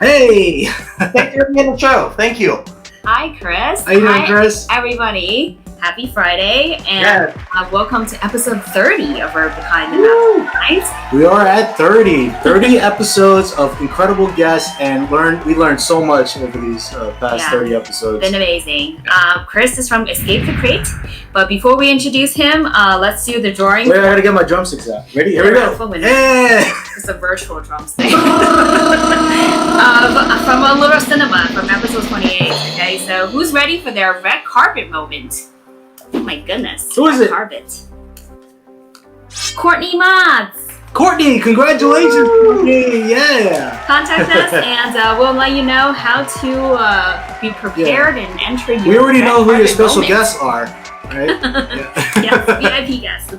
Hey! Thank you for being on the show. Thank you. Hi, Chris. How you doing, Chris? Everybody. Happy Friday, and Yes. welcome to episode 30 of our Behind the MasterMinds. We are at 30 episodes of incredible guests, and we learned so much over these past 30 episodes. Been amazing. Chris is from Escape the Crate, but before we introduce him, let's do the drawing. Wait, I gotta get my drumsticks out. Ready? Here we go. Hey! It's a virtual drumstick. From a little cinema from episode 28. Okay, so who's ready for their red carpet moment? Oh my goodness. Who is it? Carpet. Courtney Mods. Courtney, congratulations, Courtney! Yeah! Contact us and we'll let you know how to be prepared and enter your We already know who your red special carpet guests are, right? Yes, VIP guests.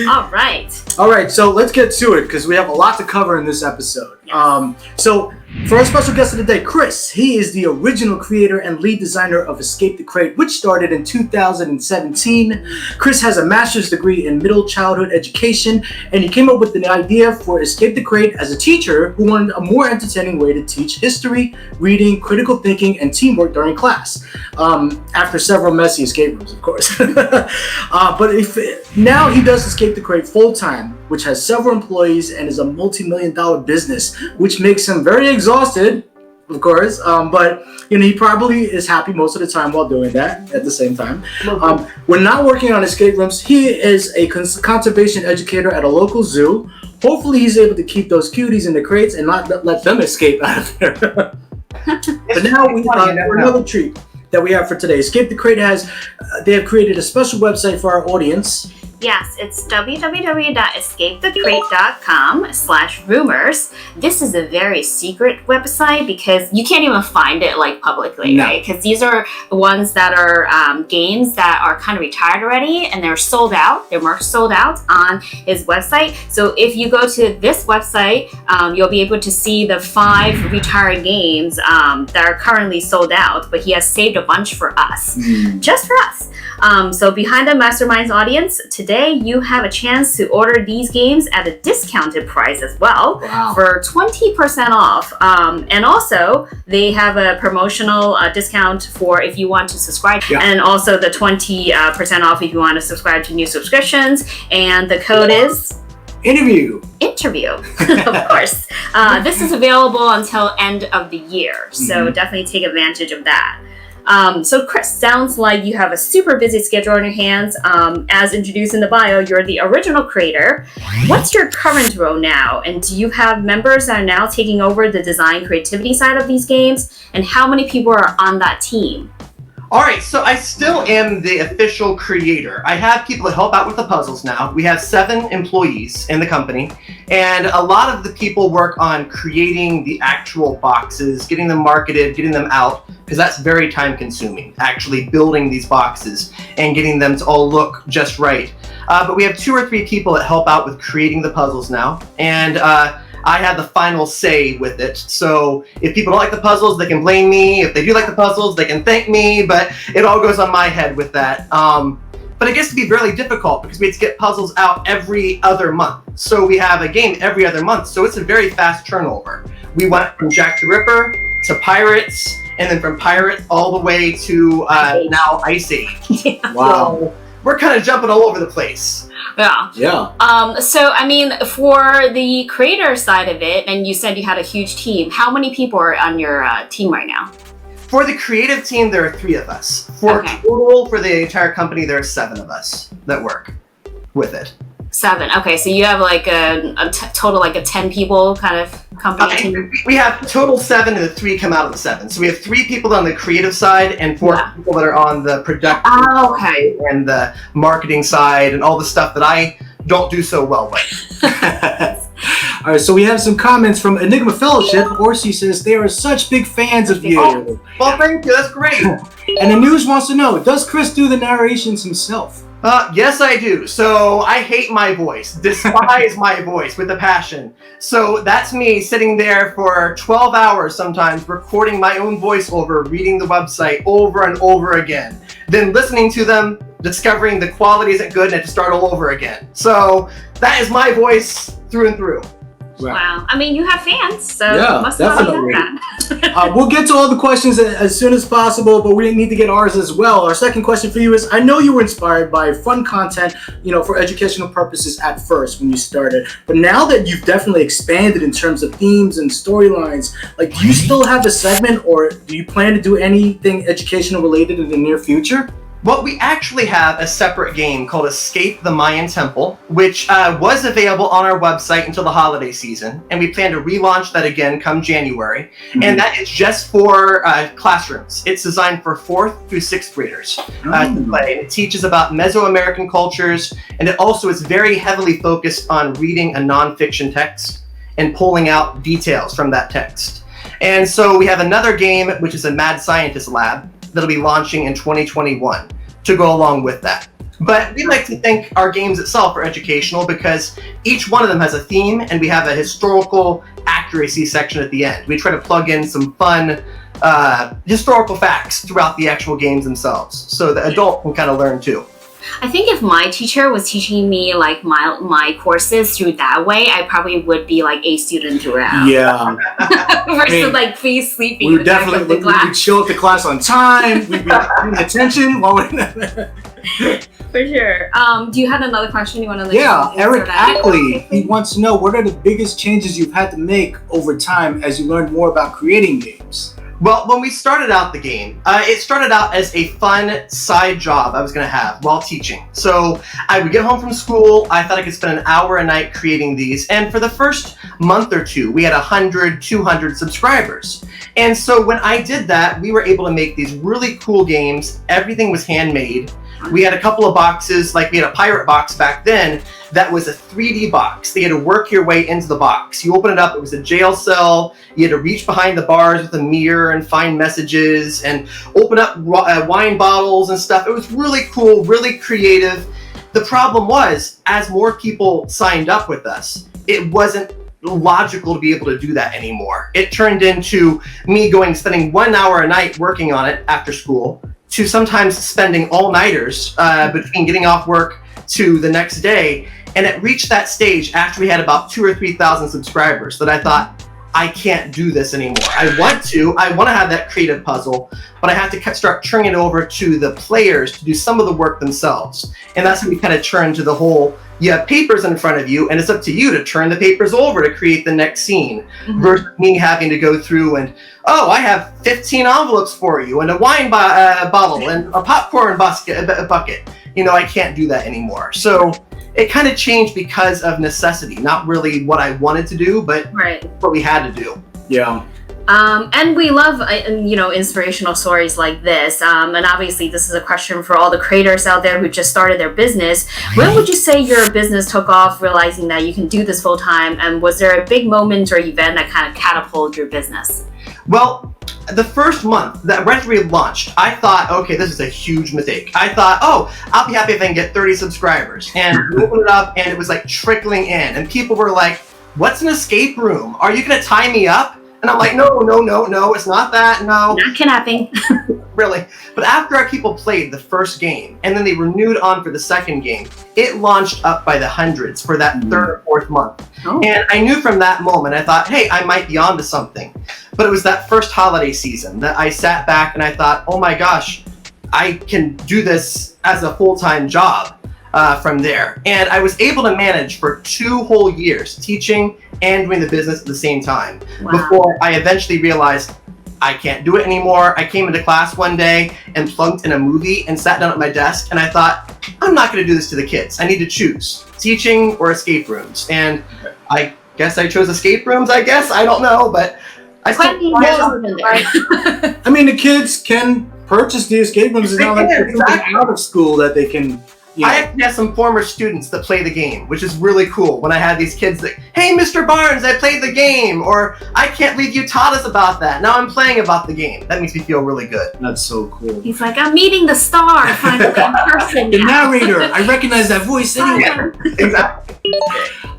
All right. All right, so let's get to it because we have a lot to cover in this episode. Yes. So for our special guest of the day, Chris, he is the original creator and lead designer of Escape the Crate, which started in 2017. Chris has a master's degree in middle childhood education, and he came up with an idea for Escape the Crate as a teacher who wanted a more entertaining way to teach history, reading, critical thinking, and teamwork during class. After several messy escape rooms, of course. Now he does Escape the Crate full-time, which has several employees and is a multi-million-dollar business, which makes him very exhausted, of course, but he probably is happy most of the time while doing that at the same time. When not working on escape rooms, he is a conservation educator at a local zoo. Hopefully he's able to keep those cuties in the crates and not let them escape out of there. But now we have another treat that we have for today. Escape the Crate they have created a special website for our audience. Yes, it's www.escapethecrate.com/rumors. This is a very secret website because you can't even find it publicly, right? Because these are the ones that are games that are kind of retired already and they're sold out. They're marked sold out on his website. So if you go to this website, you'll be able to see the 5 retired games that are currently sold out, but he has saved a bunch for us, just for us. So behind the Masterminds audience, today you have a chance to order these games at a discounted price as well. Wow. For 20% off. And also they have a promotional discount for if you want to subscribe, and also the 20% off if you want to subscribe to new subscriptions. And the code is Interview, of course. This is available until end of the year, so definitely take advantage of that. So Chris, sounds like you have a super busy schedule on your hands. As introduced in the bio, you're the original creator. What's your current role now? And do you have members that are now taking over the design creativity side of these games? And how many people are on that team? All right, so I still am the official creator. I have people that help out with the puzzles now. We have 7 employees in the company, and a lot of the people work on creating the actual boxes, getting them marketed, getting them out, because that's very time consuming, actually building these boxes and getting them to all look just right. But we have 2 or 3 people that help out with creating the puzzles now, and I have the final say with it. So if people don't like the puzzles, they can blame me. If they do like the puzzles, they can thank me, but it all goes on my head with that. But it gets to be really difficult because we have to get puzzles out every other month. So we have a game every other month. So it's a very fast turnover. We went from Jack the Ripper to Pirates, and then from Pirates all the way to now Ice Age. Wow. So we're kind of jumping all over the place. Yeah. So, I mean, for the creator side of it, and you said you had a huge team, how many people are on your team right now? For the creative team, there are 3 of us. For the entire company, there are 7 of us that work with it. 7. Okay, so you have like a total like a 10 people kind of company team? We have total 7 and the 3 come out of the 7. So we have 3 people on the creative side and 4 people that are on the production side and the marketing side and all the stuff that I don't do so well with. All right, so we have some comments from Enigma Fellowship. Orsi says they are such big fans of you. Oh, well, thank you. That's great. And the news wants to know, does Chris do the narrations himself? Yes, I do. So I hate my voice, despise my voice with a passion. So that's me sitting there for 12 hours sometimes, recording my own voiceover, reading the website over and over again, then listening to them, discovering the quality isn't good, and I have to start all over again. So that is my voice through and through. Wow. I mean, you have fans, so Yeah, must not definitely. be that. We'll get to all the questions as soon as possible, but we need to get ours as well. Our second question for you is, I know you were inspired by fun content, for educational purposes at first when you started, but now that you've definitely expanded in terms of themes and storylines, like, do you still have a segment, or do you plan to do anything educational related in the near future? Well, we actually have a separate game called Escape the Mayan Temple, which was available on our website until the holiday season, and we plan to relaunch that again come January. Mm-hmm. And that is just for classrooms. It's designed for 4th through 6th graders to play. And it teaches about Mesoamerican cultures, and it also is very heavily focused on reading a nonfiction text and pulling out details from that text. And so we have another game, which is a Mad Scientist Lab, that'll be launching in 2021 to go along with that. But we like to think our games itself are educational because each one of them has a theme, and we have a historical accuracy section at the end. We try to plug in some fun historical facts throughout the actual games themselves, so the adult can kind of learn too. I think if my teacher was teaching me like my courses through that way, I probably would be like a student throughout. Yeah. Versus like face sleeping. We would definitely we'd show up to class on time. We'd be paying attention while we're For sure. Do you have another question you want to? Yeah, Eric Ackley. He wants to know, what are the biggest changes you've had to make over time as you learned more about creating games? Well, when we started out the game, it started out as a fun side job I was going to have while teaching. So I would get home from school, I thought I could spend an hour a night creating these, and for the first month or two, we had 100, 200 subscribers. And so when I did that, we were able to make these really cool games. Everything was handmade. We had a couple of boxes, like we had a pirate box back then, that was a 3D box. You had to work your way into the box. You open it up, it was a jail cell. You had to reach behind the bars with a mirror and find messages and open up wine bottles and stuff. It was really cool, really creative. The problem was, as more people signed up with us, it wasn't logical to be able to do that anymore. It turned into me spending 1 hour a night working on it after school, to sometimes spending all-nighters between getting off work to the next day. And it reached that stage after we had about 2,000 or 3,000 subscribers that I thought, I can't do this anymore. I want to have that creative puzzle, but I have to start turning it over to the players to do some of the work themselves. And that's when we kind of turn to the whole, you have papers in front of you, and it's up to you to turn the papers over to create the next scene, versus me having to go through and, I have 15 envelopes for you, and a wine bottle, and a popcorn bucket. I can't do that anymore. So it kind of changed because of necessity, not really what I wanted to do, but what we had to do. Yeah. And we love, inspirational stories like this. And obviously, this is a question for all the creators out there who just started their business. When would you say your business took off, realizing that you can do this full time? And was there a big moment or event that kind of catapulted your business? Well, the first month that right after we launched, I thought, okay, this is a huge mistake. I thought, I'll be happy if I can get 30 subscribers. And we opened it up, and it was like trickling in. And people were like, what's an escape room? Are you going to tie me up? And I'm like, no, it's not that, no. Not kidnapping. Really. But after our people played the first game, and then they renewed on for the second game, it launched up by the hundreds for that third or fourth month. And I knew from that moment, I thought, hey, I might be onto something. But it was that first holiday season that I sat back and I thought, oh my gosh, I can do this as a full-time job from there. And I was able to manage for 2 whole years, teaching and doing the business at the same time, before I eventually realized I can't do it anymore. I came into class one day and plugged in a movie and sat down at my desk, and I thought, I'm not going to do this to the kids. I need to choose teaching or escape rooms. And I guess I chose escape rooms, I don't know, but I mean, the kids can purchase the escape rooms. It's not like they're out of school that they can. I actually have some former students that play the game, which is really cool. When I have these kids that, hey, Mr. Barnes, I played the game, or I can't believe you taught us about that. Now I'm playing about the game. That makes me feel really good. That's so cool. He's like, I'm meeting the star finally in person. The narrator. I recognize that voice anywhere. Exactly.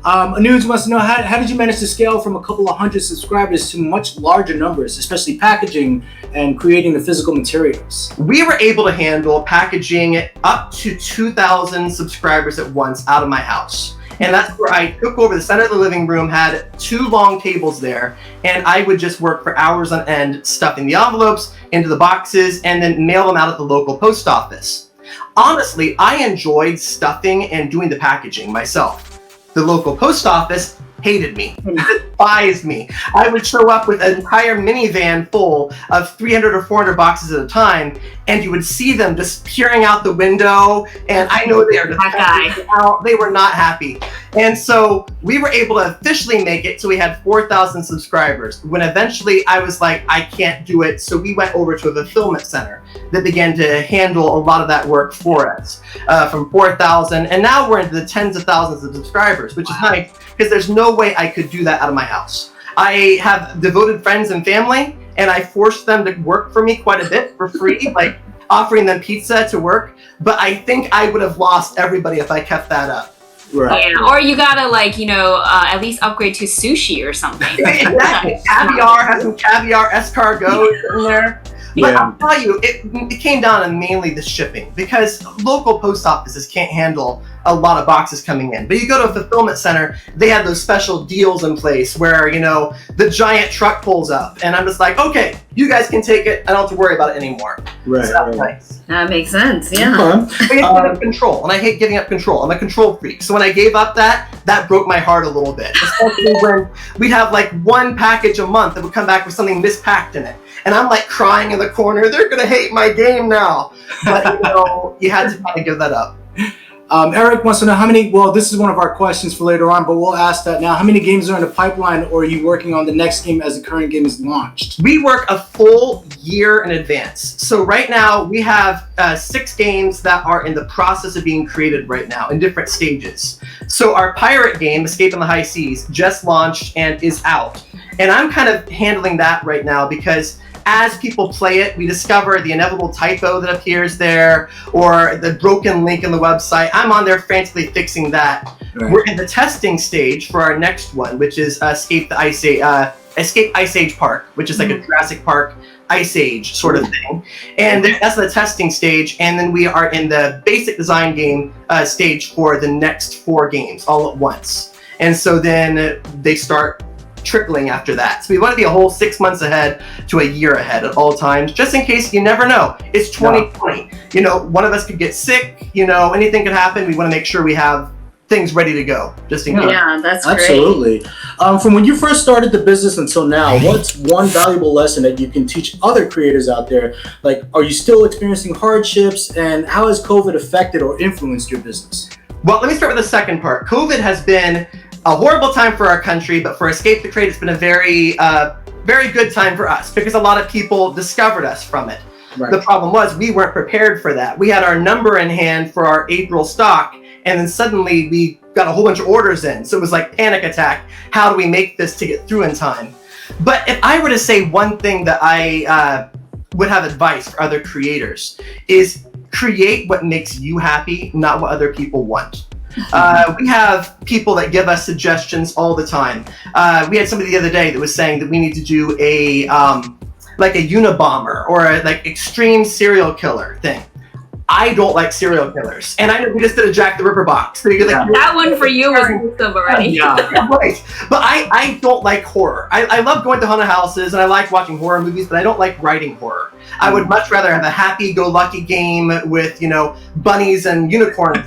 Anuj wants to know, how did you manage to scale from a couple of hundred subscribers to much larger numbers, especially packaging and creating the physical materials? We were able to handle packaging up to 2,000 subscribers at once out of my house. And that's where I took over the center of the living room, had 2 long tables there, and I would just work for hours on end, stuffing the envelopes into the boxes and then mail them out at the local post office. Honestly, I enjoyed stuffing and doing the packaging myself. The local post office hated me, despised me. I would show up with an entire minivan full of 300 or 400 boxes at a time, and you would see them just peering out the window, and I know they are just out. They were not happy. And so we were able to officially make it so we had 4,000 subscribers. When eventually I was like, I can't do it, so we went over to a fulfillment center that began to handle a lot of that work for us, from 4,000, and now we're into the tens of thousands of subscribers, which is nice, because there's no way I could do that out of my house. I have devoted friends and family, and I forced them to work for me quite a bit for free, like offering them pizza to work, but I think I would have lost everybody if I kept that up. Right. Yeah, or you gotta at least upgrade to sushi or something. Exactly. Caviar, have some caviar escargots in there. But I'll tell you, it came down to mainly the shipping, because local post offices can't handle a lot of boxes coming in. But you go to a fulfillment center, they have those special deals in place where, the giant truck pulls up, and I'm just like, okay, you guys can take it. I don't have to worry about it anymore. Right. So that's nice. That makes sense, yeah. But you have to give control, and I hate giving up control. I'm a control freak. So when I gave up that broke my heart a little bit. Especially when we'd have like 1 package a month that would come back with something mispacked in it. And I'm like crying in the corner, they're gonna hate my game now. But you had to kind of give that up. Eric wants to know how many, this is one of our questions for later on, but we'll ask that now. How many games are in the pipeline, or are you working on the next game as the current game is launched? We work a full year in advance. So right now we have 6 games that are in the process of being created right now in different stages. So our pirate game, Escape in the High Seas, just launched and is out. And I'm kind of handling that right now because as people play it, we discover the inevitable typo that appears there or the broken link in the website. I'm on there frantically fixing that. Right. We're in the testing stage for our next one, which is Escape Ice Age Park, which is like a Jurassic Park Ice Age sort of thing. And that's the testing stage. And then we are in the basic design game stage for the next 4 games all at once. And so then they start trickling after that. So we want to be a whole 6 months ahead to a year ahead at all times, just in case. You never know. It's 2020. One of us could get sick, anything could happen. We want to make sure we have things ready to go, just in case. Yeah, that's great. Absolutely. From when you first started the business until now, what's one valuable lesson that you can teach other creators out there? Like, are you still experiencing hardships, and how has COVID affected or influenced your business? Well, let me start with the second part. COVID has been a horrible time for our country, but for Escape the Crate, it's been a very, very good time for us because a lot of people discovered us from it. Right. The problem was we weren't prepared for that. We had our number in hand for our April stock, and then suddenly we got a whole bunch of orders in. So it was like panic attack. How do we make this to get through in time? But if I were to say one thing that I would have advice for other creators is create what makes you happy, not what other people want. We have people that give us suggestions all the time. We had somebody the other day that was saying that we need to do a like a Unabomber or a like extreme serial killer thing. I don't like serial killers, and I know we just did a Jack the Ripper box. So that one for you was awesome already. Yeah, right. But I don't like horror. I love going to haunted houses and I like watching horror movies, but I don't like writing horror. I would much rather have a happy-go-lucky game with, bunnies and unicorns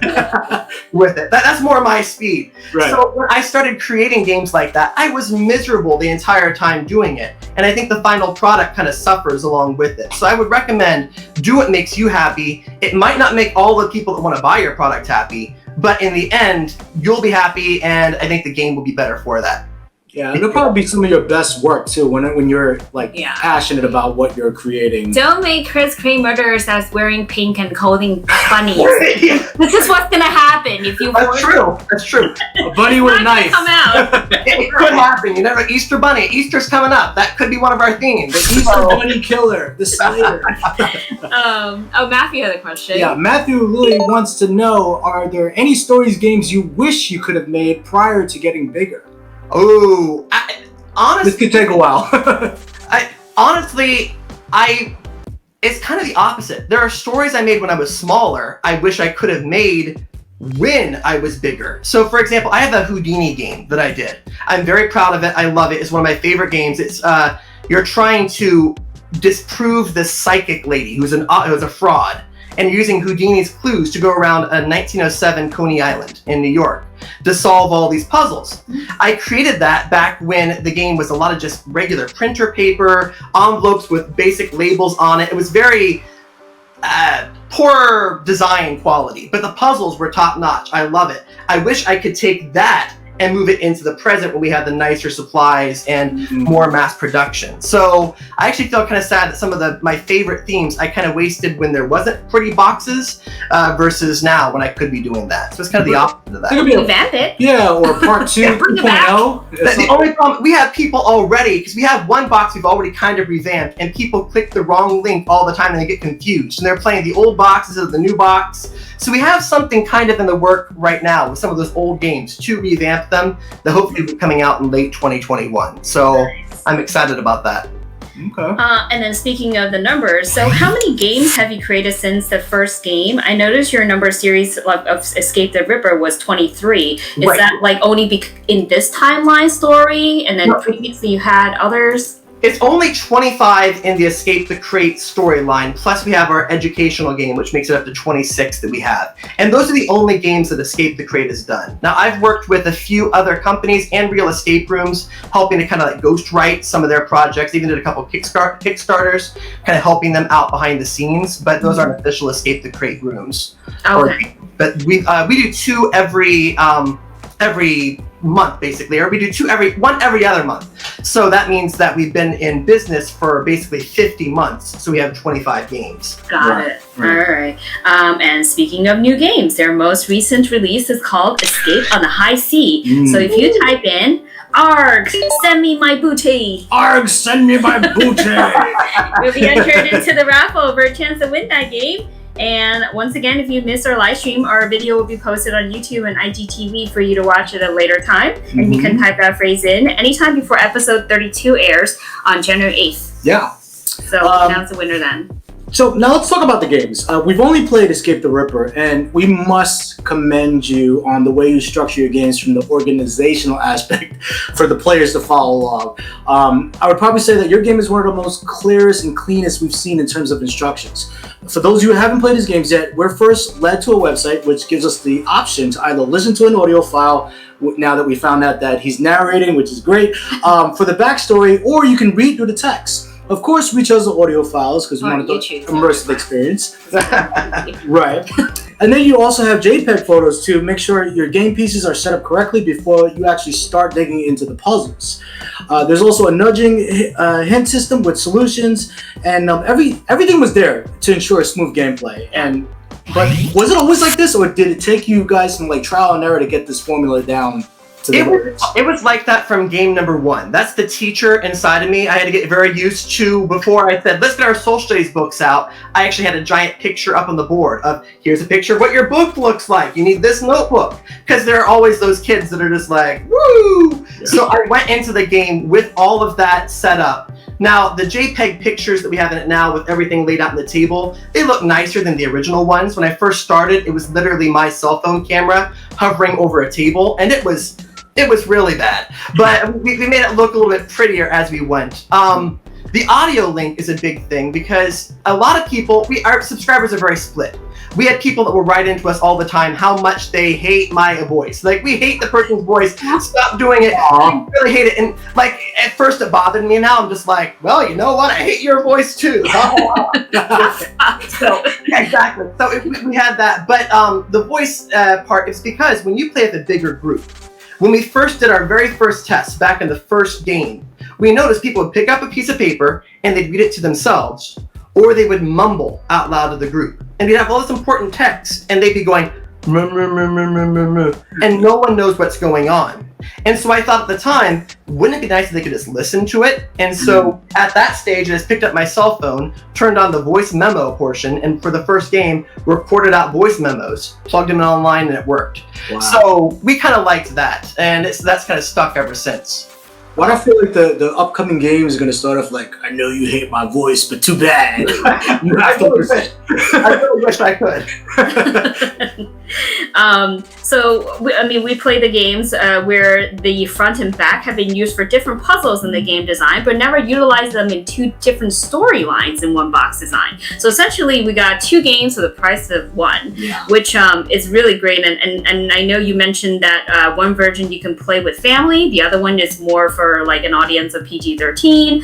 with it. That's more my speed. Right. So when I started creating games like that, I was miserable the entire time doing it. And I think the final product kind of suffers along with it. So I would recommend do what makes you happy. It might not make all the people that want to buy your product happy, but in the end, you'll be happy, and I think the game will be better for that. Yeah, it'll probably be some of your best work too when you're passionate about what you're creating. Don't make Chris create murderers that's wearing pink and holding bunnies. This is what's gonna happen if you. That's true. That's true. A bunny with a knife. Come out. It could happen. You never Easter bunny. Easter's coming up. That could be one of our themes. The Easter bunny killer. The Slayer. Matthew had a question. Yeah, Matthew really wants to know: are there any stories, games you wish you could have made prior to getting bigger? Oh, honestly, this could take a while. It's kind of the opposite. There are stories I made when I was smaller I wish I could have made when I was bigger. So for example, I have a Houdini game that I did. I'm very proud of it. I love it. It's one of my favorite games. It's you're trying to disprove this psychic lady who's a fraud, and you're using Houdini's clues to go around a 1907 Coney Island in New York to solve all these puzzles. I created that back when the game was a lot of just regular printer paper, envelopes with basic labels on it. It was very poor design quality, but the puzzles were top notch. I love it. I wish I could take that and move it into the present when we have the nicer supplies and more mass production. So I actually feel kind of sad that some of my favorite themes I kind of wasted when there wasn't pretty boxes versus now when I could be doing that. So it's kind of the opposite of that. Revamp it. Yeah, or part 2, 2.0. The only problem, we have people already, because we have one box we've already kind of revamped, and people click the wrong link all the time and they get confused. And they're playing the old boxes of the new box. So we have something kind of in the work right now with some of those old games to revamp them that hopefully will be coming out in late 2021. So I'm excited about that. Okay. And then speaking of the numbers, so how many games have you created since the first game? I noticed your number series of Escape the Ripper was 23. Is that like only in this timeline story, and then previously you had others? It's only 25 in the Escape the Crate storyline, plus we have our educational game, which makes it up to 26 that we have. And those are the only games that Escape the Crate has done. Now, I've worked with a few other companies and real escape rooms, helping to kind of like ghostwrite some of their projects, even did a couple Kickstarters, kind of helping them out behind the scenes, but those aren't official Escape the Crate rooms. Okay. But we do 2 every month, basically, or we do one every other month. So that means that we've been in business for basically 50 months. So we have 25 games. Got it. All right. And speaking of new games, their most recent release is called Escape on the High Sea. So if you type in "Arg, send me my booty," Arg, send me my booty, you'll be entered into the raffle for a chance to win that game. And once again, if you missed our live stream, our video will be posted on YouTube and IGTV for you to watch at a later time. And you can type that phrase in anytime before episode 32 airs on January 8th. Yeah. So announce the winner then. So now let's talk about the games. We've only played Escape the Ripper, and we must commend you on the way you structure your games from the organizational aspect for the players to follow along. I would probably say that your game is one of the most clearest and cleanest we've seen in terms of instructions. For those of you who haven't played his games yet, we're first led to a website which gives us the option to either listen to an audio file, now that we found out that he's narrating, which is great, for the backstory, or you can read through the text. Of course, we chose the audio files because we wanted the immersive experience. Right. And then you also have JPEG photos to make sure your game pieces are set up correctly before you actually start digging into the puzzles. There's also a nudging hint system with solutions, and everything was there to ensure smooth gameplay. But was it always like this, or did it take you guys some like trial and error to get this formula down? It was like that from game number 1. That's the teacher inside of me I had to get very used to. Before I said, let's get our social studies books out, I actually had a giant picture up on the board of, here's a picture of what your book looks like. You need this notebook. Because there are always those kids that are just like, woo! So I went into the game with all of that set up. Now, the JPEG pictures that we have in it now with everything laid out on the table, they look nicer than the original ones. When I first started, it was literally my cell phone camera hovering over a table, and it was really bad, but we made it look a little bit prettier as we went. The audio link is a big thing because a lot of people, our subscribers are very split. We had people that will write into us all the time how much they hate my voice. Like, we hate the person's voice. Stop doing it. I really hate it. And like, at first it bothered me. Now I'm just like, well, you know what? I hate your voice too. So, exactly. So we had that. But the voice part is because when you play with a bigger group, when we first did our very first test back in the first game, we noticed people would pick up a piece of paper and they'd read it to themselves, or they would mumble out loud to the group. And we'd have all this important text, and they'd be going, and no one knows what's going on. And so I thought at the time, wouldn't it be nice if they could just listen to it? And so at that stage, I just picked up my cell phone, turned on the voice memo portion, and for the first game, recorded out voice memos, plugged them in online, and it worked. Wow. So we kind of liked that, and that's kind of stuck ever since. Why do I feel like the upcoming games are gonna start off like, I know you hate my voice, but too bad. I really wish I could. We play the games where the front and back have been used for different puzzles in the game design, but never utilize them in two different storylines in one box design. So essentially, we got 2 games for the price of 1, which is really great. And I know you mentioned that one version you can play with family, the other one is more for like an audience of PG-13.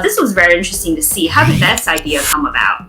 This was very interesting to see. How did that idea come about?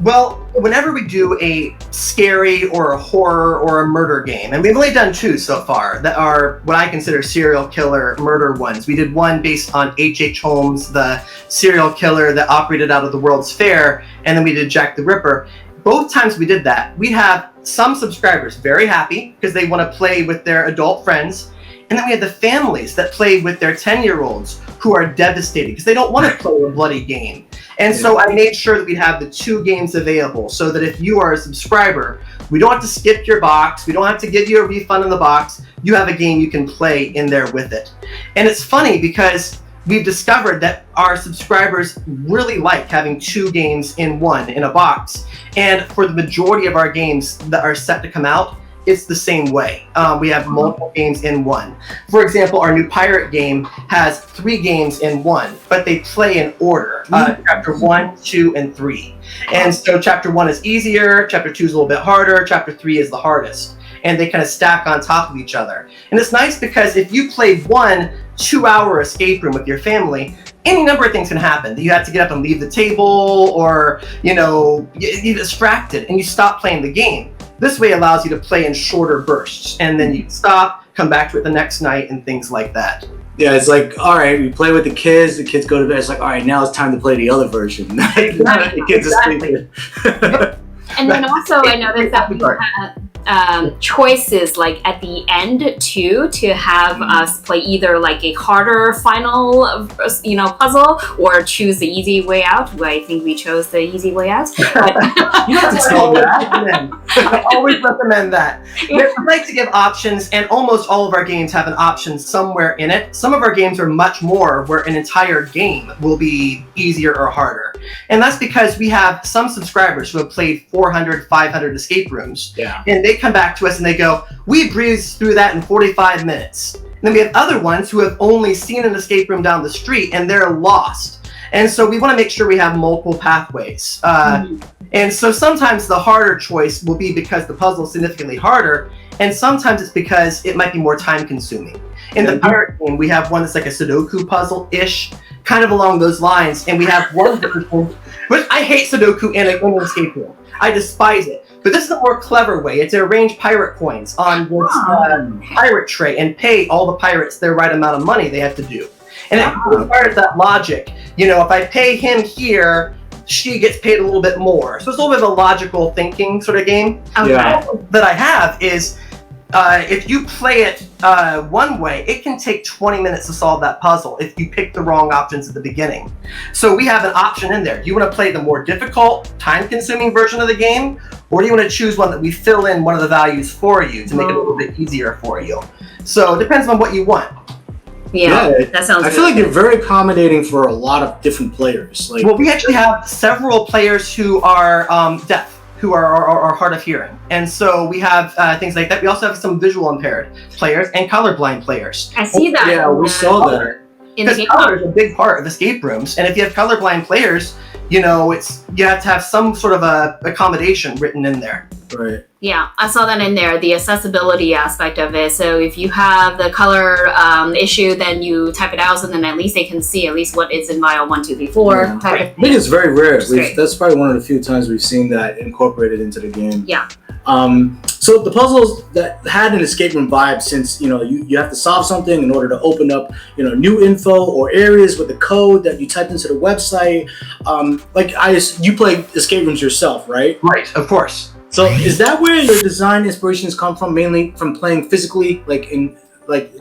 Well, whenever we do a scary or a horror or a murder game, and we've only done 2 so far that are what I consider serial killer murder ones. We did one based on H.H. Holmes, the serial killer that operated out of the World's Fair, and then we did Jack the Ripper. Both times we did that, we have some subscribers very happy because they want to play with their adult friends. And then we had the families that play with their 10-year-olds who are devastated because they don't want to play a bloody game. And so I made sure that we'd have the 2 games available so that if you are a subscriber, we don't have to skip your box. We don't have to give you a refund in the box. You have a game you can play in there with it. And it's funny because we've discovered that our subscribers really like having 2 games in one in a box. And for the majority of our games that are set to come out, it's the same way. We have multiple games in one. For example, our new pirate game has 3 games in one, but they play in order. Chapter 1, 2, and 3. And so chapter 1 is easier, chapter 2 is a little bit harder, chapter 3 is the hardest. And they kind of stack on top of each other. And it's nice because if you played one 2-hour escape room with your family, any number of things can happen. You have to get up and leave the table, or you're distracted and you stop playing the game. This way allows you to play in shorter bursts, and then you stop, come back to it the next night, and things like that. Yeah, it's like, all right, we play with the kids go to bed. It's like, all right, now it's time to play the other version. The kids asleep. And then also, I noticed that we had choices like at the end too, to have us play either like a harder final, puzzle, or choose the easy way out. Well, I think we chose the easy way out. But I always recommend that. We like to give options, and almost all of our games have an option somewhere in it. Some of our games are much more where an entire game will be easier or harder. And that's because we have some subscribers who have played 400, 500 escape rooms. Yeah. And they come back to us and they go, we breezed through that in 45 minutes. And then we have other ones who have only seen an escape room down the street and they're lost. And so we want to make sure we have multiple pathways. And so sometimes the harder choice will be because the puzzle is significantly harder, and sometimes it's because it might be more time consuming. In the pirate game, we have one that's like a Sudoku puzzle-ish, kind of along those lines, and we have one which I hate Sudoku in an escape room. I despise it. But this is a more clever way. It's to arrange pirate coins on this pirate tray and pay all the pirates their right amount of money they have to do. And it requires that logic. If I pay him here, she gets paid a little bit more. So it's a little bit of a logical thinking sort of game. That I have is, if you play it one way, it can take 20 minutes to solve that puzzle if you pick the wrong options at the beginning. So we have an option in there. Do you want to play the more difficult, time-consuming version of the game, or do you want to choose one that we fill in one of the values for you to make it a little bit easier for you? So it depends on what you want. Yeah, that sounds good. I feel like you're very accommodating for a lot of different players. Well, we actually have several players who are deaf, who are hard of hearing. And so we have things like that. We also have some visual impaired players and colorblind players. I see that. Yeah, we saw that. Because color is a big part of escape rooms. And if you have colorblind players, you have to have some sort of a accommodation written in there. Right. Yeah, I saw that in there, the accessibility aspect of it. So if you have the color issue, then you type it out, and then at least they can see at least what is in vial 1, 2, 3, 4. Yeah. I think it's very rare. That's probably one of the few times we've seen that incorporated into the game. Yeah. So the puzzles that had an escape room vibe, since you have to solve something in order to open up new info or areas with the code that you typed into the website. You play escape rooms yourself, right? Right, of course. So is that where your design inspirations come from, mainly from playing physically, like in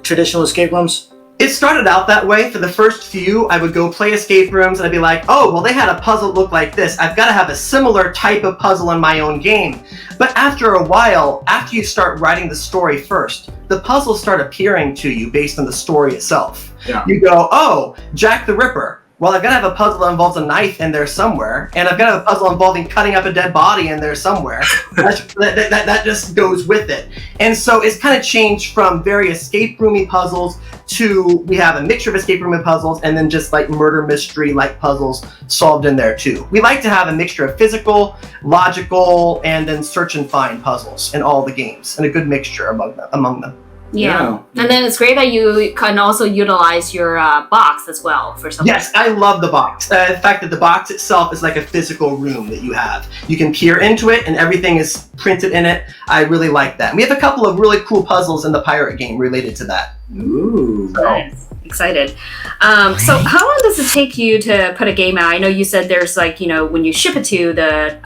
traditional escape rooms? It started out that way. For the first few, I would go play escape rooms and I'd be like, oh, well, they had a puzzle look like this. I've got to have a similar type of puzzle in my own game. But after a while, after you start writing the story first, the puzzles start appearing to you based on the story itself. You go, oh, Jack the Ripper. Well, I've got to have a puzzle that involves a knife in there somewhere, and I've got to have a puzzle involving cutting up a dead body in there somewhere. that just goes with it. And so it's kind of changed from very escape roomy puzzles to we have a mixture of escape roomy puzzles and then just like murder mystery like puzzles solved in there too. We like to have a mixture of physical, logical, and then search and find puzzles in all the games, and a good mixture among them. Yeah. And then it's great that you can also utilize your box as well for something. Yes, I love the box. The fact that the box itself is like a physical room that you have. You can peer into it and everything is printed in it. I really like that. We have a couple of really cool puzzles in the pirate game related to that. Ooh. Nice. Excited. So how long does it take you to put a game out? I know you said there's like, when you ship it to the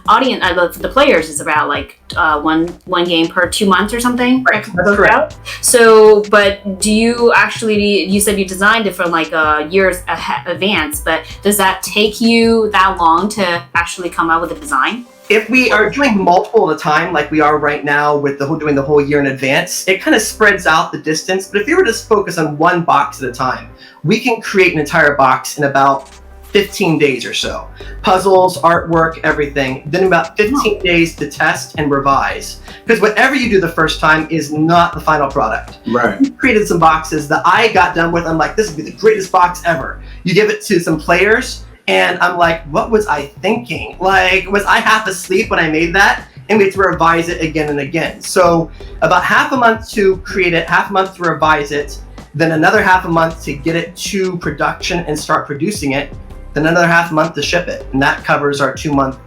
audience, the players, is about like one game per 2 months or something? Right, that's correct. So, but do you actually, you said you designed it for like years advance, but does that take you that long to actually come out with a design? If we are doing multiple at a time, like we are right now with doing the whole year in advance, it kind of spreads out the distance. But if you were to just focus on one box at a time, we can create an entire box in about 15 days or so. Puzzles, artwork, everything. Then about 15 days to test and revise. Because whatever you do the first time is not the final product. Right. We created some boxes that I got done with. I'm like, this would be the greatest box ever. You give it to some players, and I'm like, what was I thinking? Like, was I half asleep when I made that? And we had to revise it again and again. So about half a month to create it, half a month to revise it, then another half a month to get it to production and start producing it, then another half a month to ship it. And that covers our 2-month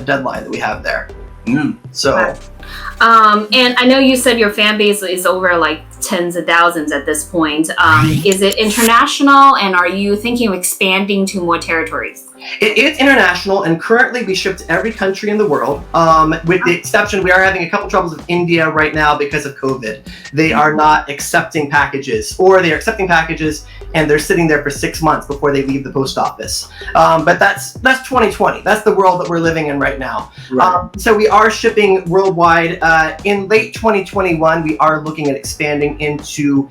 deadline that we have there. So. And I know you said your fan base is over like tens of thousands at this point. Is it international, and are you thinking of expanding to more territories? It is international, and currently we ship to every country in the world, with the exception, we are having a couple troubles with India right now because of COVID. They are not accepting packages, or they are accepting packages and they're sitting there for 6 months before they leave the post office. But that's 2020. That's the world that we're living in right now. Right. So we are shipping worldwide. In late 2021, we are looking at expanding into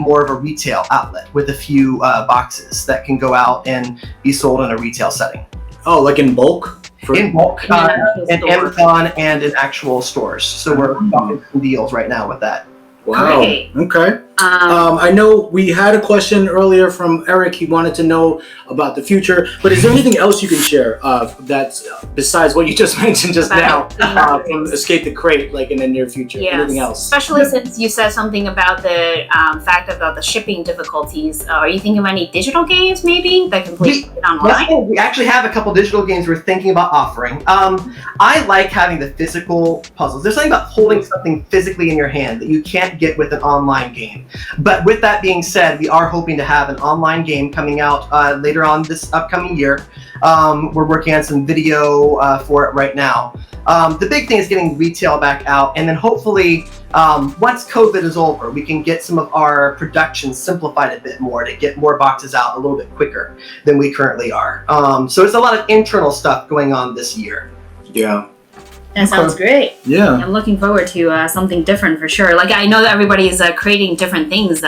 more of a retail outlet with a few boxes that can go out and be sold in a retail setting. Oh, like in bulk? In bulk, in Amazon and in actual stores. So we're talking some deals right now with that. Wow. Great. Okay. I know we had a question earlier from Eric. He wanted to know about the future, but is there anything else you can share that's besides what you just mentioned just now from Escape the Crate, like in the near future? Yes. Anything else? Especially since you said something about the fact about the shipping difficulties. Are you thinking of any digital games maybe that can play online? We actually have a couple digital games we're thinking about offering. I like having the physical puzzles. There's something about holding something physically in your hand that you can't get with an online game. But with that being said, we are hoping to have an online game coming out later on this upcoming year. We're working on some video for it right now. The big thing is getting retail back out, and then hopefully once COVID is over, we can get some of our production simplified a bit more to get more boxes out a little bit quicker than we currently are. So it's a lot of internal stuff going on this year. Yeah. That sounds great. Yeah. I'm looking forward to something different for sure. Like I know that everybody is creating different things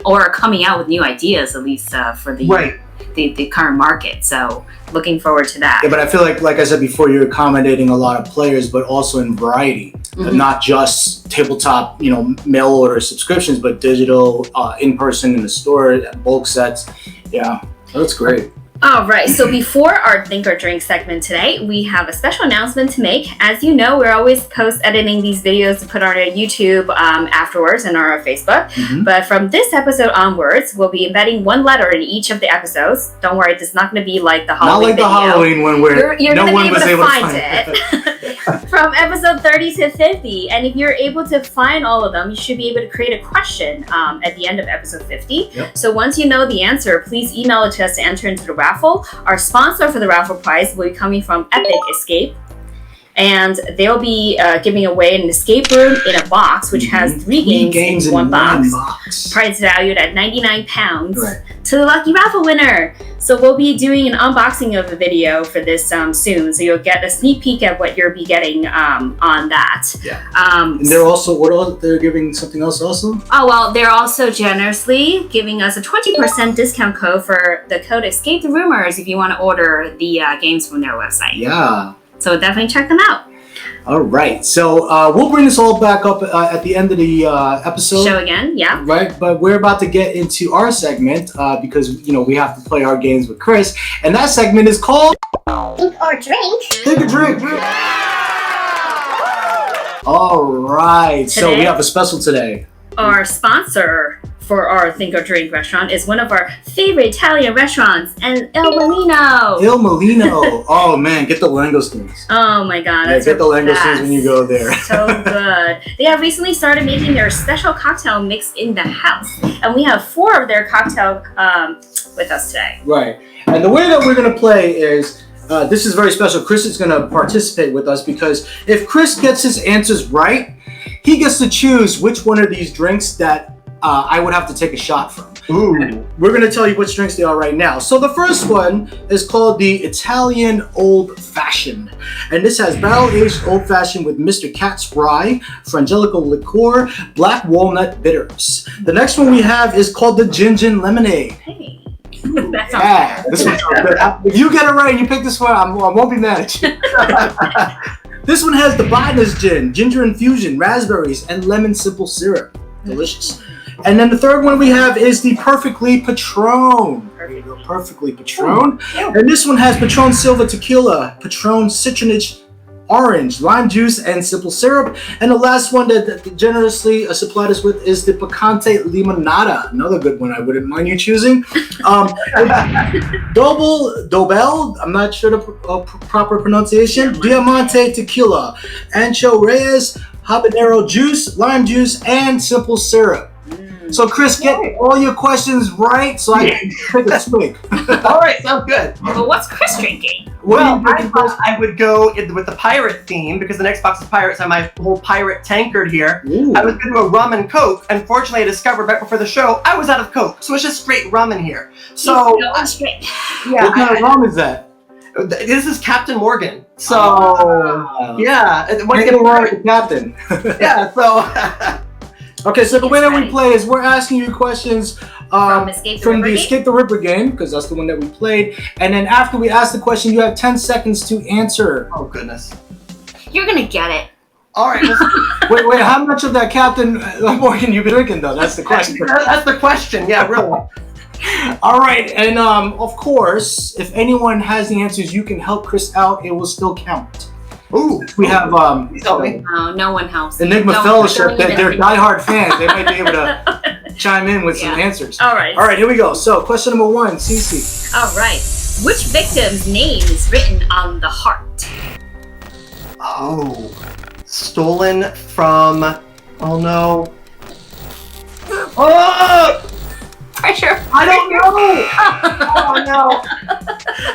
or coming out with new ideas, at least for the current market. So looking forward to that. Yeah, but I feel like I said before, you're accommodating a lot of players, but also in variety, not just tabletop, mail order subscriptions, but digital, in person in the store, bulk sets. Yeah, that's great. All right, so before our Think or Drink segment today, we have a special announcement to make. As you know, we're always post-editing these videos to put on our YouTube afterwards and on our Facebook. But from this episode onwards, we'll be embedding one letter in each of the episodes. Don't worry, this is not going to be like the Halloween video. Not like the Halloween one where you're no one gonna was able to find it. From episode 30 to 50. And if you're able to find all of them, you should be able to create a question at the end of episode 50. Yep. So once you know the answer, please email it to us to enter into the raffle. Our sponsor for the raffle prize will be coming from Epic Escape. And they'll be giving away an escape room in a box, which has three games in one box. Price valued at £99 to the lucky raffle winner. So we'll be doing an unboxing of the video for this soon. So you'll get a sneak peek at what you'll be getting on that. Yeah. And they're also, they're giving something else also? Oh, well, they're also generously giving us a 20% discount code for the code ESCAPETHEROOMers if you want to order the games from their website. Yeah. So definitely check them out. All right. So we'll bring this all back up at the end of the episode. Show again, yeah. Right. But we're about to get into our segment because, we have to play our games with Chris. And that segment is called Think or Drink. Think or Drink. All right. So we have a special today. Our sponsor for our Think or Drink restaurant is one of our favorite Italian restaurants, and Il Molino. Il Molino. Oh man, get the langoustines. Oh my god, that's get the langoustines when you go there. So good. They have recently started making their special cocktail mix in the house, and we have 4 of their cocktail with us today. Right, and the way that we're gonna play is this is very special. Chris is gonna participate with us because if Chris gets his answers right, he gets to choose which one of these drinks that I would have to take a shot from. Ooh. We're going to tell you which drinks they are right now. So the first one is called the Italian Old Fashioned. And this has barrel-aged Old Fashioned with Mr. Cat's Rye, Frangelico Liqueur, Black Walnut Bitters. The next one we have is called the Gin Lemonade. Hey. That sounds good. This one's good. If you get it right and you pick this one, I won't be mad at you. This one has the Botanist Gin, ginger infusion, raspberries, and lemon simple syrup. Delicious. And then the third one we have is the Perfectly Patron. There you go, Perfectly Patron. And this one has Patron Silva Tequila, Patron Citronage Orange, lime juice, and simple syrup. And the last one that generously supplied us with is the Picante Limonada. Another good one I wouldn't mind you choosing. Dobel, I'm not sure the proper pronunciation. Diamante Tequila, Ancho Reyes, habanero juice, lime juice, and simple syrup. So Chris, get all your questions right so I can take a swig. All right, sounds good. Well, what's Chris drinking? Well, I thought I would go with the pirate theme because the next box of pirates have my whole pirate tankard here. Ooh. I was going to do a rum and Coke. Unfortunately, I discovered right before the show I was out of Coke, so it's just straight rum in here. So, what kind of rum is that? This is Captain Morgan. So, yeah. Once get along with the captain. Yeah, so... Okay, so the way that we play is we're asking you questions from the Escape the Ripper game, because that's the one that we played. And then after we ask the question, you have 10 seconds to answer. Oh, goodness. You're going to get it. All right. Wait, how much of that Captain Morgan you been drinking, though? That's the question. That's the question, yeah, really. All right, and of course, if anyone has the answers, you can help Chris out. It will still count. Ooh, we have no one helps. Enigma Fellowship. They're diehard fans. They might be able to chime in with some answers. All right. All right, here we go. So, question number 1, Cece. All right. Which victim's name is written on the heart? Oh, stolen from. Oh no. Oh! Pressure. I don't know. Oh no.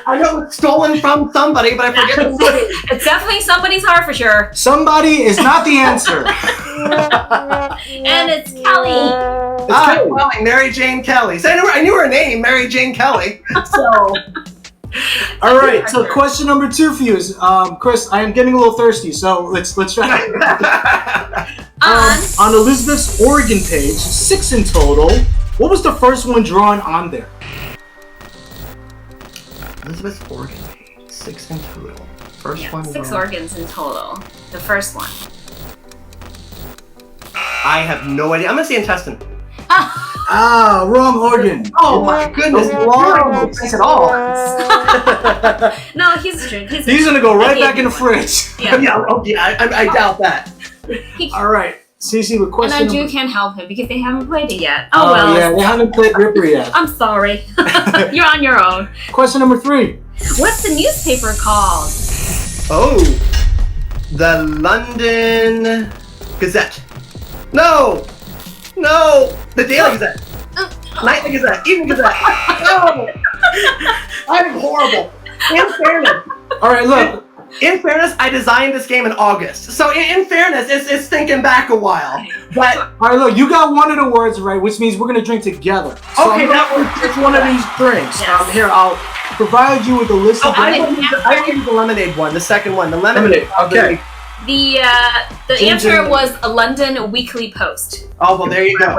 I know it's stolen from somebody, but I forget the name. It's definitely somebody's heart for sure. Somebody is not the answer. And it's Kelly. Kelly, Mary Jane Kelly. So I knew her name, Mary Jane Kelly. So. All right. So question number 2 for you is, Chris. I am getting a little thirsty, so let's try. On Elizabeth's Oregon page, 6 in total. What was the first one drawn on there? Elizabeth's Oregon page, 6 in total. First one. 6 organs in total. The first one. I have no idea. I'm gonna say intestine. Wrong organ. Oh my goodness. Wrong. At all. No, he's gonna go right back in the fridge. Yeah. I doubt that. All right. Cece with question. And I can't help him because they haven't played it yet. Oh well. Yeah, they haven't played Ripper yet. I'm sorry. You're on your own. Question number 3. What's the newspaper called? Oh, the London Gazette. No, the Daily Gazette. Nightly Gazette. Evening Gazette. No, I'm horrible. In fairness. All right, look. In fairness, I designed this game in August. So in fairness, it's thinking back a while. But all right, look, you got one of the words right, which means we're gonna drink together. So okay, that was just one of these drinks. Yes. Here, I'll provide you with a list of I drinks. need the lemonade one, the second one. The lemonade. Okay. The answer was a London Weekly Post. Oh, well, there you go.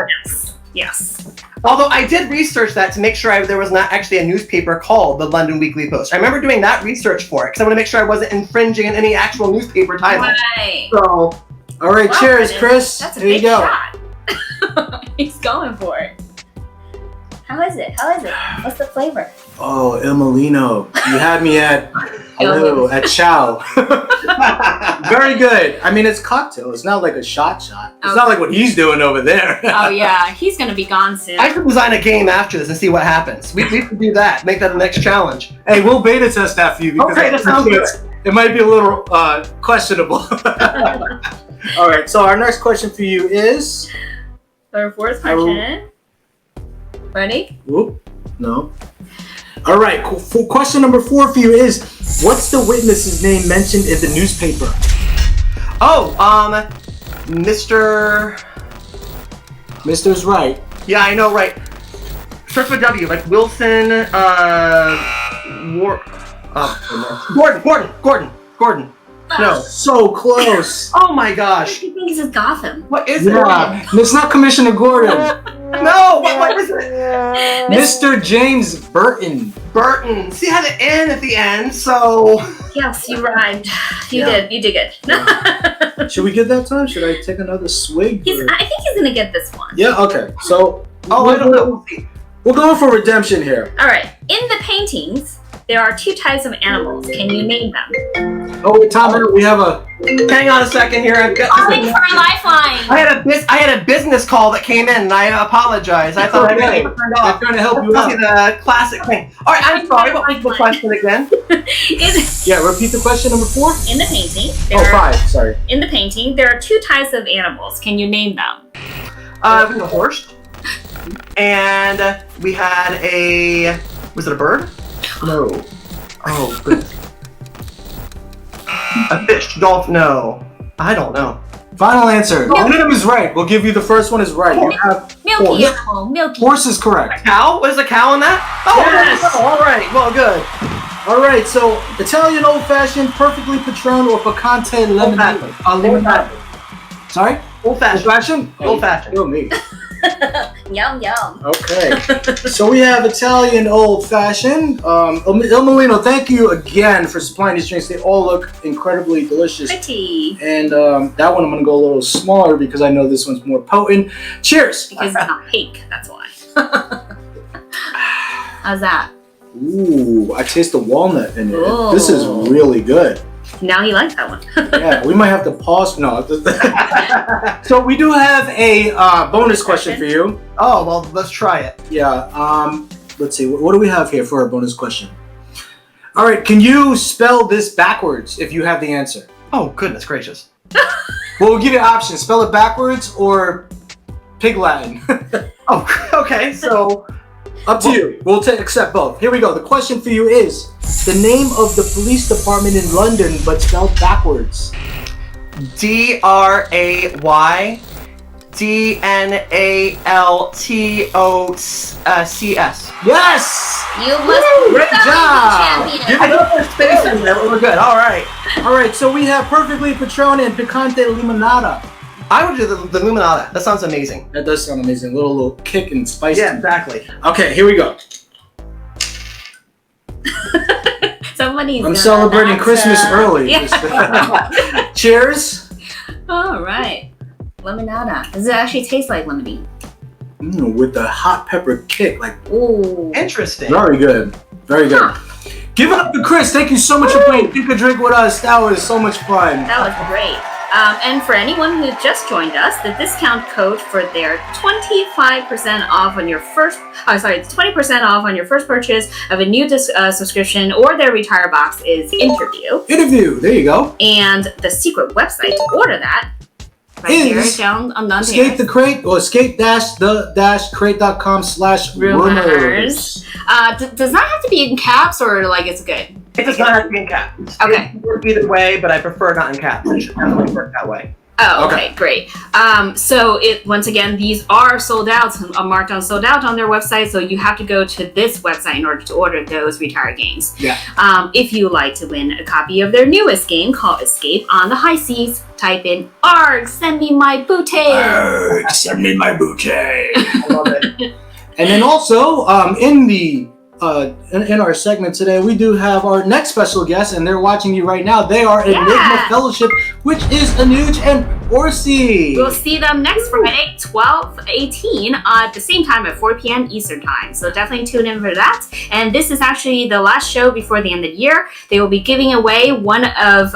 Yes. Although I did research that to make sure there was not actually a newspaper called the London Weekly Post. I remember doing that research for it because I want to make sure I wasn't infringing in any actual newspaper title. Right. So, all right, Well, cheers, Brennan, Chris. That's a Here you big go. shot. He's going for it. How is it? What's the flavor? Oh, Il Molino. You had me at hello, at chow. Very good. I mean, it's cocktail. It's not like a shot. It's not like what he's doing over there. Oh yeah, he's gonna be gone soon. I could design a game after this and see what happens. We could do that. Make that the next challenge. Hey, we'll beta test that for you because Okay, that sounds good. it might be a little questionable. All right, so our next question for you is... Our fourth question. Ready? Whoop, no. All right, question number 4 for you is, what's the witness's name mentioned in the newspaper? Oh, Mr. Mister's right. Yeah, I know, right. Starts with W, like Wilson, Gordon. No. So close. Oh my gosh. I think this is Gotham. What is Yeah, it's not Commissioner Gordon. it? No, what is it? Mr. James Burton. Burton. See, I had an N at the end, so... Yes, you rhymed. You did good. Should we get that time? Should I take another swig? I think he's gonna get this one. Yeah, okay. So, I don't know. We'll see. we're going for redemption here. All right. In the paintings, there are 2 types of animals. Can you name them? Oh, Tom, we have a... Hang on a second here. I've got Calling for a lifeline. I had a business call that came in, and I apologize. I thought I was turned I'm off. trying to help you This is out. the classic thing. All right, I'm sorry. What was the question again? Yeah, repeat the question number 4. In the painting, Oh, 5, sorry. In the painting, there are 2 types of animals. Can you name them? We had a horse, and we had a. Was it a bird? No. Oh, goodness. A fish, dolphin. No, I don't know. Final answer. One of them is right. We'll give you the first one is right. You have Milky horse. animal. Milky. Horse is correct. Cow? Was a cow in that? Oh, Yes. oh, all right. Well, good. All right, so Italian old-fashioned, perfectly Patron or Picante lemonade. Old-fashioned. Sorry? Old-fashioned. Old-fashioned? Old-fashioned. Kill me. Yum yum. Okay. So we have Italian old-fashioned. Il Molino, thank you again for supplying these drinks. They all look incredibly delicious. Pretty. And that one I'm going to go a little smaller because I know this one's more potent. Cheers! Because it's not pink. That's why. How's that? Ooh, I taste the walnut in it. Ooh. This is really good. Now you like that one. Yeah, we might have to pause. No. So we do have a bonus question for you. Oh, well, let's try it. Yeah. Let's see. What do we have here for our bonus question? All right. Can you spell this backwards if you have the answer? Oh, goodness gracious. Well, we'll give you options. Spell it backwards or Pig Latin. Oh, okay. So, Up to you. We'll accept both. Here we go. The question for you is the name of the police department in London, but spelled backwards. DRAYDNALTOCS. Yes! You must be Great the job! champion. Give I it up. know there's space in there, but we're good. All right. All right, so we have perfectly Patron and Picante Limonada. I would do the Luminata. That sounds amazing. That does sound amazing. Little kick and spice. Yeah, exactly. Okay, here we go. Somebody's I'm gonna celebrating not, Christmas early. Yeah. Cheers. All right. Lemonada. Does it actually taste like lemonade? With the hot pepper kick, like Ooh. Interesting. very good. Very good. Huh. Give it up to Chris. Thank you so much for playing Pick a Drink with us. That was so much fun. That was great. And for anyone who just joined us, the discount code for their 25% off on your first, 20% off on your first purchase of a new subscription or their retire box is interview. Interview. There you go. And the secret website to order that Right is here down on the Escape the Crate or escape-the-crate.com/rumors. Does not have to be in caps or like it's good? It does not have to be in caps. Okay. It can work either way, but I prefer not in caps. It should definitely work that way. Oh, okay, great. So once again, these are sold out, marked on sold out on their website. So you have to go to this website in order to order those retired games. Yeah. If you would like to win a copy of their newest game called Escape on the High Seas, type in "Arg, send me my booty." Arg, send me my booty. I love it. And then also, in our segment today, we do have our next special guest, and they're watching you right now. They are Enigma Fellowship, which is Anuj and Orsi. We'll see them next Friday, 12/18, at the same time at 4 p.m. Eastern Time. So definitely tune in for that. And this is actually the last show before the end of the year. They will be giving away one of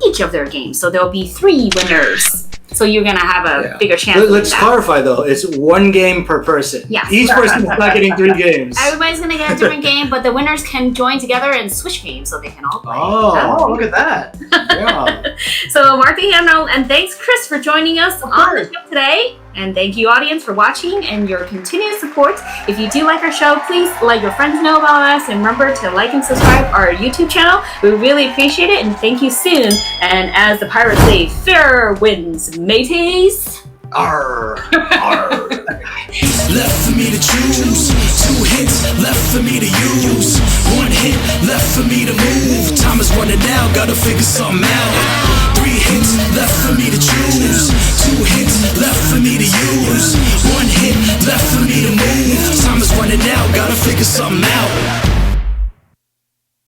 each of their games. So there will be 3 winners. So you're gonna have a bigger chance. Let's clarify though, it's 1 game per person. Yes. Each person is not getting 3 games. Everybody's gonna get a different game, but the winners can join together and switch games so they can all play. Oh, look at that. Yeah. So mark the handle, and thanks Chris for joining us on the show today. And thank you audience for watching and your continued support. If you do like our show, please let your friends know about us, and remember to like and subscribe our YouTube channel. We really appreciate it, and thank you soon. And as the pirates say, fair winds, mateys. Arr. Arr. Left for me to choose, 2 hits left for me to use, 1 hit left for me to move. Time is running out, gotta figure something out. 3 hits left for me to choose, 2 hits left for me to use, 1 hit left for me to move. Time is running out, gotta figure something out.